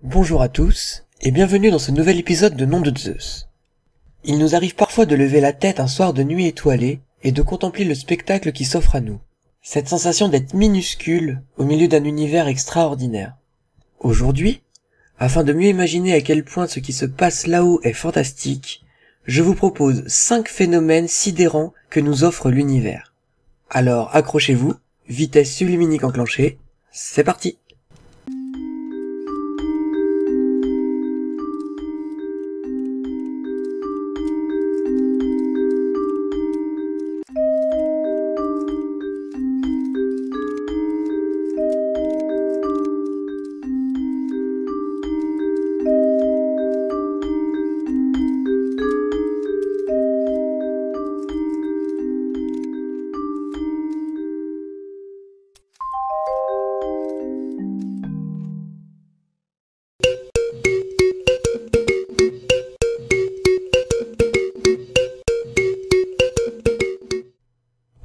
Bonjour à tous, et bienvenue dans ce nouvel épisode de Nom de Zeus. Il nous arrive parfois de lever la tête un soir de nuit étoilée et de contempler le spectacle qui s'offre à nous. Cette sensation d'être minuscule au milieu d'un univers extraordinaire. Aujourd'hui, afin de mieux imaginer à quel point ce qui se passe là-haut est fantastique, je vous propose 5 phénomènes sidérants que nous offre l'univers. Alors accrochez-vous, vitesse subluminique enclenchée, c'est parti!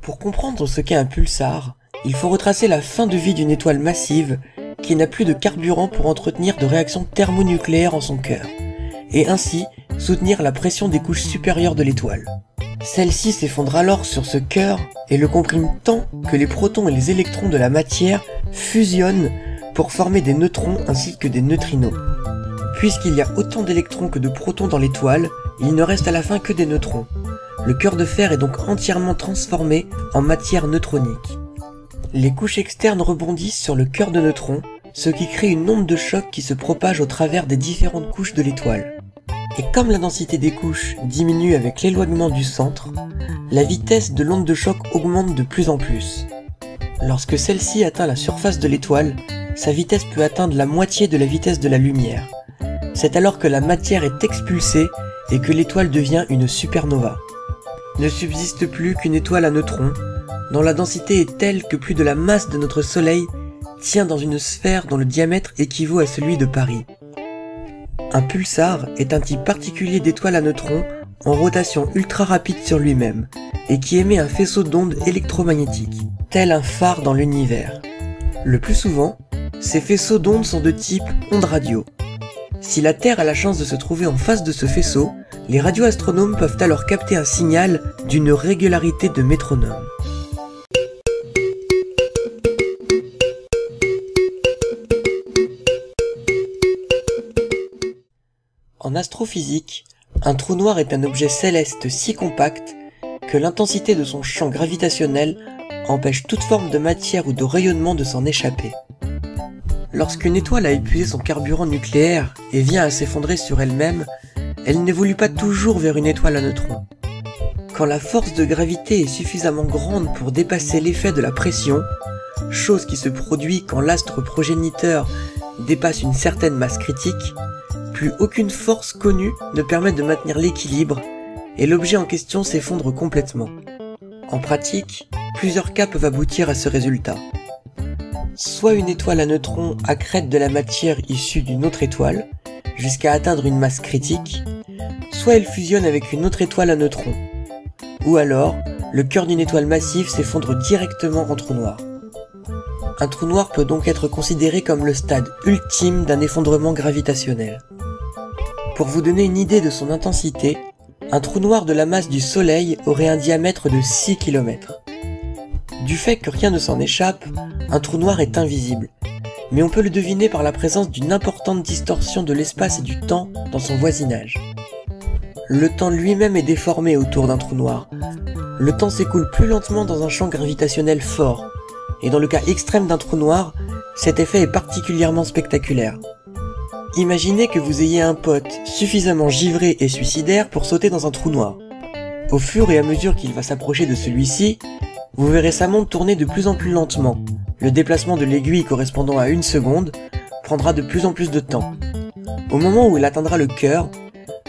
Pour comprendre ce qu'est un pulsar, il faut retracer la fin de vie d'une étoile massive qui n'a plus de carburant pour entretenir de réactions thermonucléaires en son cœur, et ainsi soutenir la pression des couches supérieures de l'étoile. Celle-ci s'effondre alors sur ce cœur et le comprime tant que les protons et les électrons de la matière fusionnent pour former des neutrons ainsi que des neutrinos. Puisqu'il y a autant d'électrons que de protons dans l'étoile, il ne reste à la fin que des neutrons. Le cœur de fer est donc entièrement transformé en matière neutronique. Les couches externes rebondissent sur le cœur de neutrons, ce qui crée une onde de choc qui se propage au travers des différentes couches de l'étoile. Et comme la densité des couches diminue avec l'éloignement du centre, la vitesse de l'onde de choc augmente de plus en plus. Lorsque celle-ci atteint la surface de l'étoile, sa vitesse peut atteindre la moitié de la vitesse de la lumière. C'est alors que la matière est expulsée et que l'étoile devient une supernova. Ne subsiste plus qu'une étoile à neutrons, dont la densité est telle que plus de la masse de notre Soleil tient dans une sphère dont le diamètre équivaut à celui de Paris. Un pulsar est un type particulier d'étoile à neutrons en rotation ultra rapide sur lui-même, et qui émet un faisceau d'ondes électromagnétiques, tel un phare dans l'univers. Le plus souvent, ces faisceaux d'ondes sont de type ondes radio. Si la Terre a la chance de se trouver en face de ce faisceau, les radioastronomes peuvent alors capter un signal d'une régularité de métronome. En astrophysique, un trou noir est un objet céleste si compact que l'intensité de son champ gravitationnel empêche toute forme de matière ou de rayonnement de s'en échapper. Lorsqu'une étoile a épuisé son carburant nucléaire et vient à s'effondrer sur elle-même, elle n'évolue pas toujours vers une étoile à neutrons. Quand la force de gravité est suffisamment grande pour dépasser l'effet de la pression, chose qui se produit quand l'astre progéniteur dépasse une certaine masse critique, plus aucune force connue ne permet de maintenir l'équilibre et l'objet en question s'effondre complètement. En pratique, plusieurs cas peuvent aboutir à ce résultat. Soit une étoile à neutrons accrète de la matière issue d'une autre étoile, jusqu'à atteindre une masse critique, soit elle fusionne avec une autre étoile à neutrons. Ou alors, le cœur d'une étoile massive s'effondre directement en trou noir. Un trou noir peut donc être considéré comme le stade ultime d'un effondrement gravitationnel. Pour vous donner une idée de son intensité, un trou noir de la masse du Soleil aurait un diamètre de 6 km. Du fait que rien ne s'en échappe, un trou noir est invisible, mais on peut le deviner par la présence d'une importante distorsion de l'espace et du temps dans son voisinage. Le temps lui-même est déformé autour d'un trou noir. Le temps s'écoule plus lentement dans un champ gravitationnel fort, et dans le cas extrême d'un trou noir, cet effet est particulièrement spectaculaire. Imaginez que vous ayez un pote suffisamment givré et suicidaire pour sauter dans un trou noir. Au fur et à mesure qu'il va s'approcher de celui-ci, vous verrez sa montre tourner de plus en plus lentement. Le déplacement de l'aiguille correspondant à 1 seconde prendra de plus en plus de temps. Au moment où il atteindra le cœur,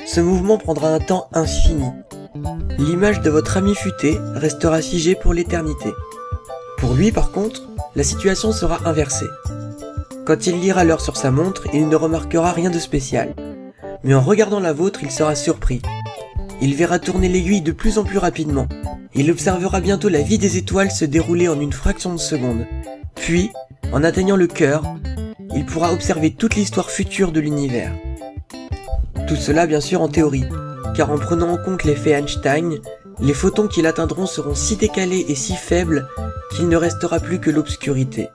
ce mouvement prendra un temps infini. L'image de votre ami futé restera figée pour l'éternité. Pour lui, par contre, la situation sera inversée. Quand il lira l'heure sur sa montre, il ne remarquera rien de spécial. Mais en regardant la vôtre, il sera surpris. Il verra tourner l'aiguille de plus en plus rapidement. Il observera bientôt la vie des étoiles se dérouler en une fraction de seconde. Puis, en atteignant le cœur, il pourra observer toute l'histoire future de l'univers. Tout cela bien sûr en théorie, car en prenant en compte l'effet Einstein, les photons qui l'atteindront seront si décalés et si faibles qu'il ne restera plus que l'obscurité.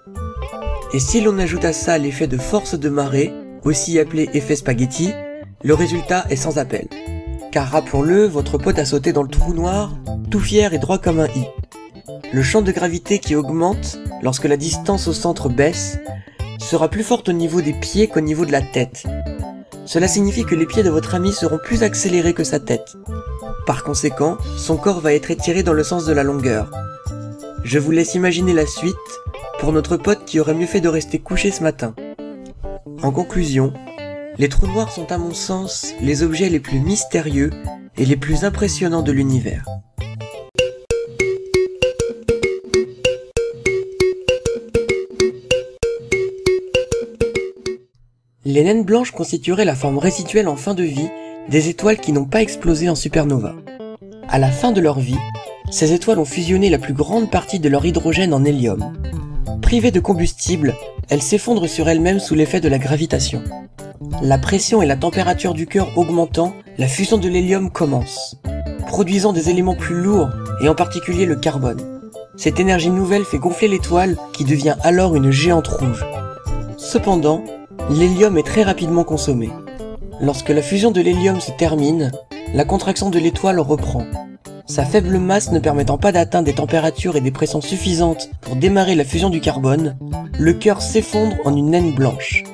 Et si l'on ajoute à ça l'effet de force de marée, aussi appelé effet spaghetti, le résultat est sans appel. Car rappelons-le, votre pote a sauté dans le trou noir, tout fier et droit comme un i. Le champ de gravité qui augmente, lorsque la distance au centre baisse, sera plus forte au niveau des pieds qu'au niveau de la tête. Cela signifie que les pieds de votre ami seront plus accélérés que sa tête. Par conséquent, son corps va être étiré dans le sens de la longueur. Je vous laisse imaginer la suite pour notre pote qui aurait mieux fait de rester couché ce matin. En conclusion, les trous noirs sont à mon sens les objets les plus mystérieux et les plus impressionnants de l'univers. Les naines blanches constitueraient la forme résiduelle en fin de vie des étoiles qui n'ont pas explosé en supernova. À la fin de leur vie, ces étoiles ont fusionné la plus grande partie de leur hydrogène en hélium. Privées de combustible, elles s'effondrent sur elles-mêmes sous l'effet de la gravitation. La pression et la température du cœur augmentant, la fusion de l'hélium commence, produisant des éléments plus lourds, et en particulier le carbone. Cette énergie nouvelle fait gonfler l'étoile, qui devient alors une géante rouge. Cependant, l'hélium est très rapidement consommé. Lorsque la fusion de l'hélium se termine, la contraction de l'étoile reprend. Sa faible masse ne permettant pas d'atteindre des températures et des pressions suffisantes pour démarrer la fusion du carbone, le cœur s'effondre en une naine blanche,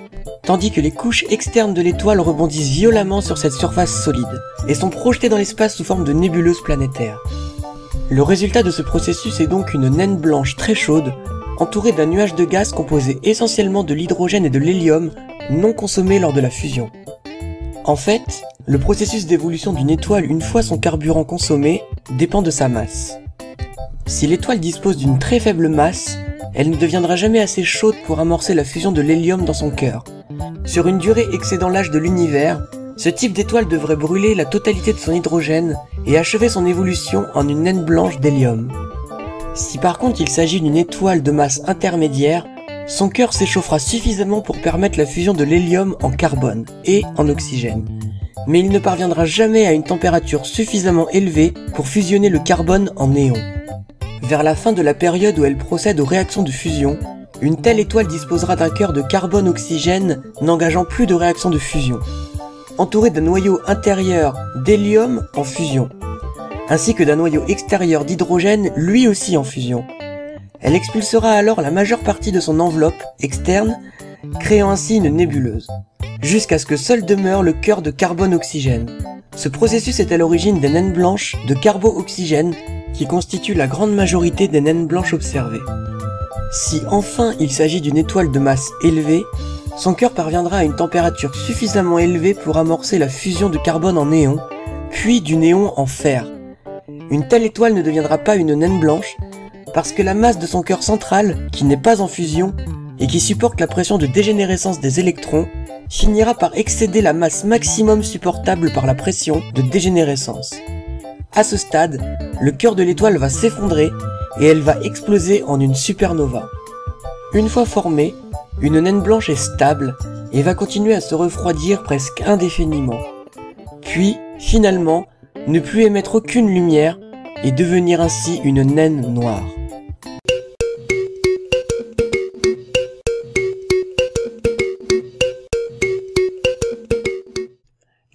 tandis que les couches externes de l'étoile rebondissent violemment sur cette surface solide, et sont projetées dans l'espace sous forme de nébuleuses planétaires. Le résultat de ce processus est donc une naine blanche très chaude, entourée d'un nuage de gaz composé essentiellement de l'hydrogène et de l'hélium non consommés lors de la fusion. En fait, le processus d'évolution d'une étoile une fois son carburant consommé dépend de sa masse. Si l'étoile dispose d'une très faible masse, elle ne deviendra jamais assez chaude pour amorcer la fusion de l'hélium dans son cœur. Sur une durée excédant l'âge de l'univers, ce type d'étoile devrait brûler la totalité de son hydrogène et achever son évolution en une naine blanche d'hélium. Si par contre il s'agit d'une étoile de masse intermédiaire, son cœur s'échauffera suffisamment pour permettre la fusion de l'hélium en carbone et en oxygène. Mais il ne parviendra jamais à une température suffisamment élevée pour fusionner le carbone en néon. Vers la fin de la période où elle procède aux réactions de fusion, une telle étoile disposera d'un cœur de carbone-oxygène n'engageant plus de réaction de fusion, entouré d'un noyau intérieur d'hélium en fusion, ainsi que d'un noyau extérieur d'hydrogène lui aussi en fusion. Elle expulsera alors la majeure partie de son enveloppe externe, créant ainsi une nébuleuse, jusqu'à ce que seul demeure le cœur de carbone-oxygène. Ce processus est à l'origine des naines blanches de carbo-oxygène qui constituent la grande majorité des naines blanches observées. Si enfin il s'agit d'une étoile de masse élevée, son cœur parviendra à une température suffisamment élevée pour amorcer la fusion de carbone en néon, puis du néon en fer. Une telle étoile ne deviendra pas une naine blanche, parce que la masse de son cœur central, qui n'est pas en fusion, et qui supporte la pression de dégénérescence des électrons, finira par excéder la masse maximum supportable par la pression de dégénérescence. À ce stade, le cœur de l'étoile va s'effondrer, et elle va exploser en une supernova. Une fois formée, une naine blanche est stable, et va continuer à se refroidir presque indéfiniment. Puis, finalement, ne plus émettre aucune lumière, et devenir ainsi une naine noire.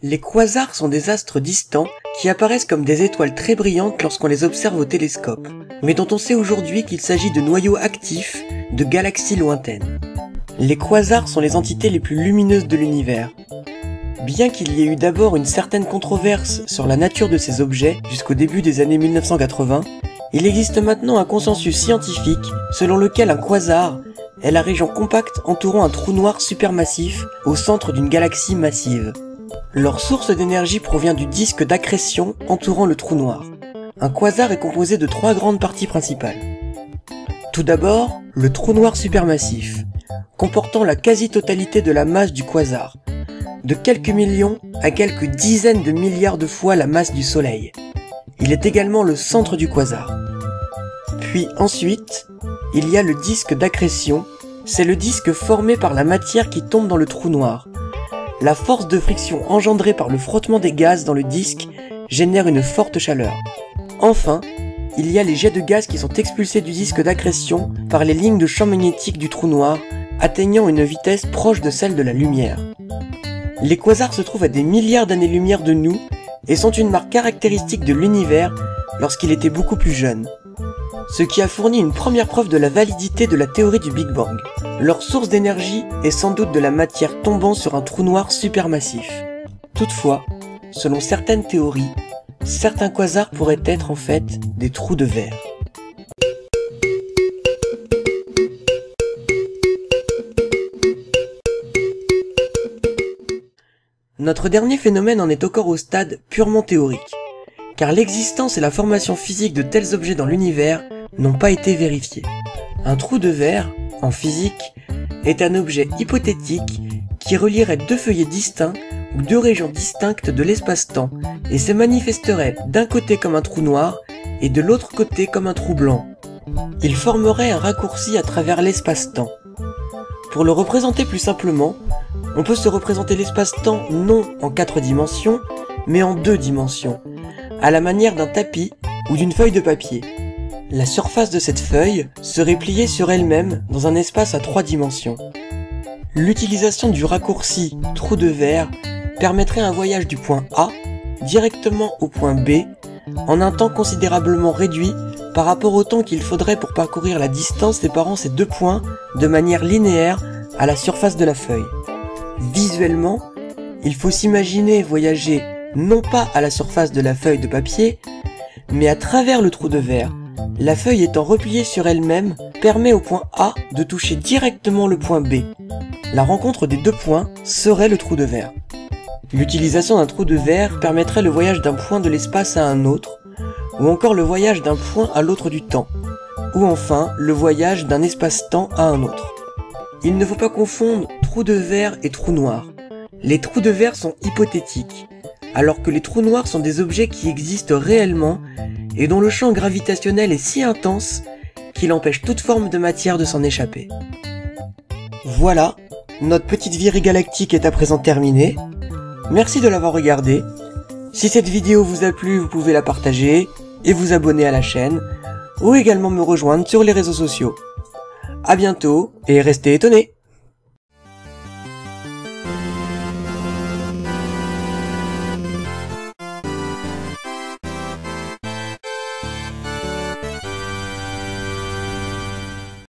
Les quasars sont des astres distants qui apparaissent comme des étoiles très brillantes lorsqu'on les observe au télescope, mais dont on sait aujourd'hui qu'il s'agit de noyaux actifs de galaxies lointaines. Les quasars sont les entités les plus lumineuses de l'univers. Bien qu'il y ait eu d'abord une certaine controverse sur la nature de ces objets jusqu'au début des années 1980, il existe maintenant un consensus scientifique selon lequel un quasar est la région compacte entourant un trou noir supermassif au centre d'une galaxie massive. Leur source d'énergie provient du disque d'accrétion entourant le trou noir. Un quasar est composé de 3 grandes parties principales. Tout d'abord, le trou noir supermassif, comportant la quasi-totalité de la masse du quasar, de quelques millions à quelques dizaines de milliards de fois la masse du Soleil. Il est également le centre du quasar. Puis ensuite, il y a le disque d'accrétion, c'est le disque formé par la matière qui tombe dans le trou noir. La force de friction engendrée par le frottement des gaz dans le disque génère une forte chaleur. Enfin, il y a les jets de gaz qui sont expulsés du disque d'accrétion par les lignes de champ magnétique du trou noir, atteignant une vitesse proche de celle de la lumière. Les quasars se trouvent à des milliards d'années-lumière de nous et sont une marque caractéristique de l'univers lorsqu'il était beaucoup plus jeune. Ce qui a fourni une première preuve de la validité de la théorie du Big Bang. Leur source d'énergie est sans doute de la matière tombant sur un trou noir supermassif. Toutefois, selon certaines théories, certains quasars pourraient être en fait des trous de verre. Notre dernier phénomène en est encore au stade purement théorique, car l'existence et la formation physique de tels objets dans l'univers n'ont pas été vérifiés. Un trou de verre, en physique, est un objet hypothétique qui relierait deux feuillets distincts ou deux régions distinctes de l'espace-temps et se manifesterait d'un côté comme un trou noir et de l'autre côté comme un trou blanc. Il formerait un raccourci à travers l'espace-temps. Pour le représenter plus simplement, on peut se représenter l'espace-temps non en 4 dimensions, mais en 2 dimensions, à la manière d'un tapis ou d'une feuille de papier. La surface de cette feuille serait pliée sur elle-même dans un espace à 3 dimensions. L'utilisation du raccourci trou de verre permettrait un voyage du point A directement au point B en un temps considérablement réduit par rapport au temps qu'il faudrait pour parcourir la distance séparant ces deux points de manière linéaire à la surface de la feuille. Visuellement, il faut s'imaginer voyager non pas à la surface de la feuille de papier, mais à travers le trou de verre. La feuille étant repliée sur elle-même permet au point A de toucher directement le point B. La rencontre des deux points serait le trou de verre. L'utilisation d'un trou de verre permettrait le voyage d'un point de l'espace à un autre, ou encore le voyage d'un point à l'autre du temps, ou enfin le voyage d'un espace-temps à un autre. Il ne faut pas confondre trou de verre et trou noir. Les trous de verre sont hypothétiques, alors que les trous noirs sont des objets qui existent réellement et dont le champ gravitationnel est si intense qu'il empêche toute forme de matière de s'en échapper. Voilà, notre petite virée galactique est à présent terminée. Merci de l'avoir regardée. Si cette vidéo vous a plu, vous pouvez la partager et vous abonner à la chaîne, ou également me rejoindre sur les réseaux sociaux. À bientôt et restez étonnés!